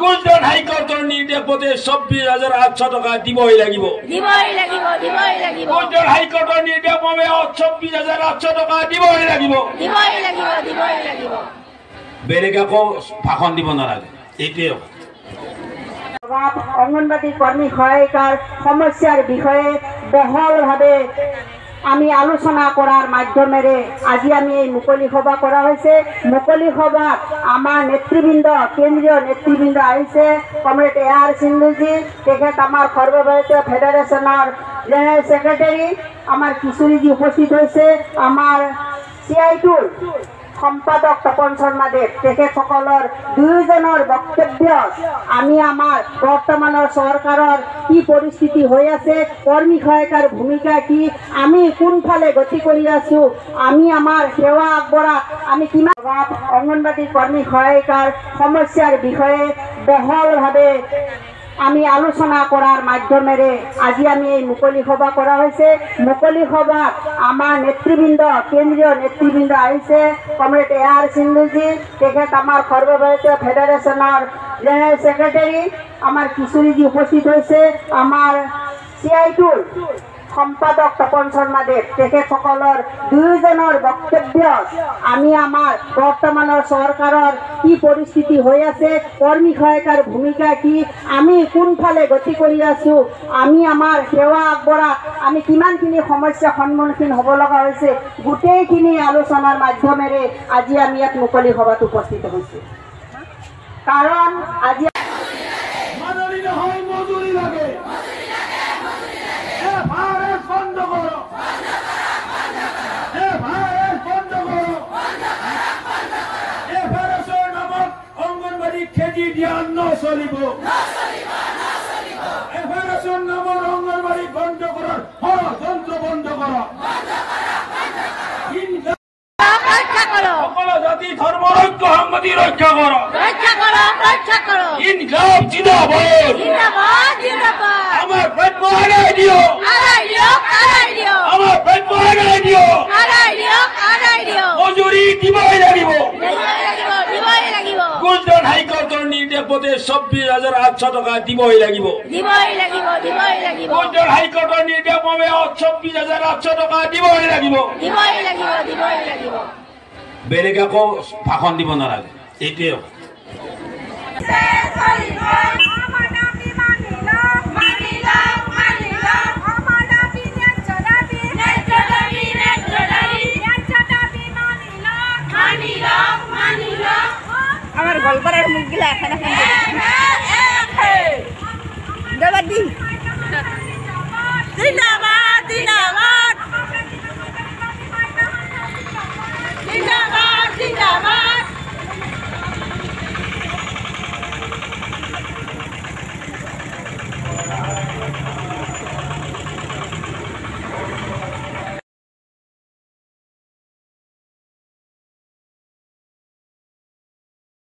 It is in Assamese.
গুলজান হাইকোর্টের নির্দেশ মতে 26,800 টাকা দিবই লাগিব। গুলজান হাইকোর্টের নির্দেশ মতে 26,800 টাকা দিবই লাগিব। বেলেগ আকৌ ভাষণ দিব নালাগে। এইটোৱে অঙ্গনবাড়ী কৰ্মী সহায়িকাৰ সমস্যাৰ বিষয়ে বহলভাবে আমি আলোচনা কৰাৰ মাধ্যমেৰে আজি আমি এই মুকলি সভা কৰা হৈছে। মুকলি সভাত আমাৰ নেতৃবৃন্দ কেন্দ্ৰীয় নেতৃবৃন্দ আহিছে। কমৰেড AR সিন্ধুজি, তেখেত আমাৰ সৰ্বভাৰতীয় ফেডাৰেশ্যনৰ জেনেৰেল সেক্ৰেটাৰী, আমাৰ কিশোৰীজি উপস্থিত হৈছে। আমাৰ CITUৰ সম্পাদক তপন শৰ্মাদেৱ, তেখেতসকলৰ দুয়োজনৰ বক্তব্য আমি আমাৰ বৰ্তমানৰ চৰকাৰৰ কি পৰিস্থিতি হৈ আছে, কৰ্মী সহায়িকাৰ ভূমিকা কি, আমি কোনফালে গতি কৰি আছো, আমি আমাৰ সেৱা আগবঢ়া আমি কিমান অঙ্গনবাড়ী কৰ্মী সহায়িকাৰ সমস্যাৰ বিষয়ে বহলভাৱে আমি আলোচনা কৰাৰ মাধ্যমেৰে আজি আমি এই মুকলি সভা কৰা হৈছে। মুকলি সভাত আমাৰ নেতৃবৃন্দ কেন্দ্ৰীয় নেতৃবৃন্দ আহিছে। কমৰেড AR সিন্ধুজি, তেখেত আমাৰ সৰ্বভাৰতীয় ফেডাৰেশ্যনৰ জেনেৰেল সেক্ৰেটাৰী, আমাৰ কিশোৰীজি উপস্থিত হৈছে। আমাৰ CITUৰ সম্পাদক তপন শৰ্মাদেৱ, তেখেতসকলৰ দুয়োজনৰ বক্তব্য আমি আমাৰ বৰ্তমানৰ চৰকাৰৰ কি পৰিস্থিতি হৈ আছে, কৰ্মী সহায়িকাৰ ভূমিকা কি, আমি কোনফালে গতি কৰি আছো, আমি আমাৰ সেৱা আগবঢ়া আমি কিমানখিনি সমস্যাৰ সন্মুখীন হ'ব লগা হৈছে, গোটেইখিনি আলোচনাৰ মাধ্যমেৰে আজি আমি ইয়াত মুকলি সভাত উপস্থিত হৈছোঁ। কাৰণ আজি খেদি দিয়া নচলিব। এফাৰেশ্যন নামৰ অঙ্গনবাড়ী বন্ধ কৰাৰ ষড়যন্ত্ৰ বন্ধ কৰা। সকলো জাতি ধৰ্ম ঐক্য সংহতি ৰক্ষা কৰা। ইনকাম জিন্দাবাদ। আমাৰ পেট আদায় দিও। আমাৰ পেট আদায় দিও। মজুৰি দিবই লাগিব। গুলজান হাইকোর্টের নির্দেশ মতে 26,800 টাকা দিবই লাগিব। গুলজান হাইকোর্টের নির্দেশ মতে 26,800 টাকা দিবই লাগিব। বেলেগ আকৌ ভাষণ দিব নালাগে। এইটোৱে আমাৰ গল্পেৰ মুখ গিলা এখন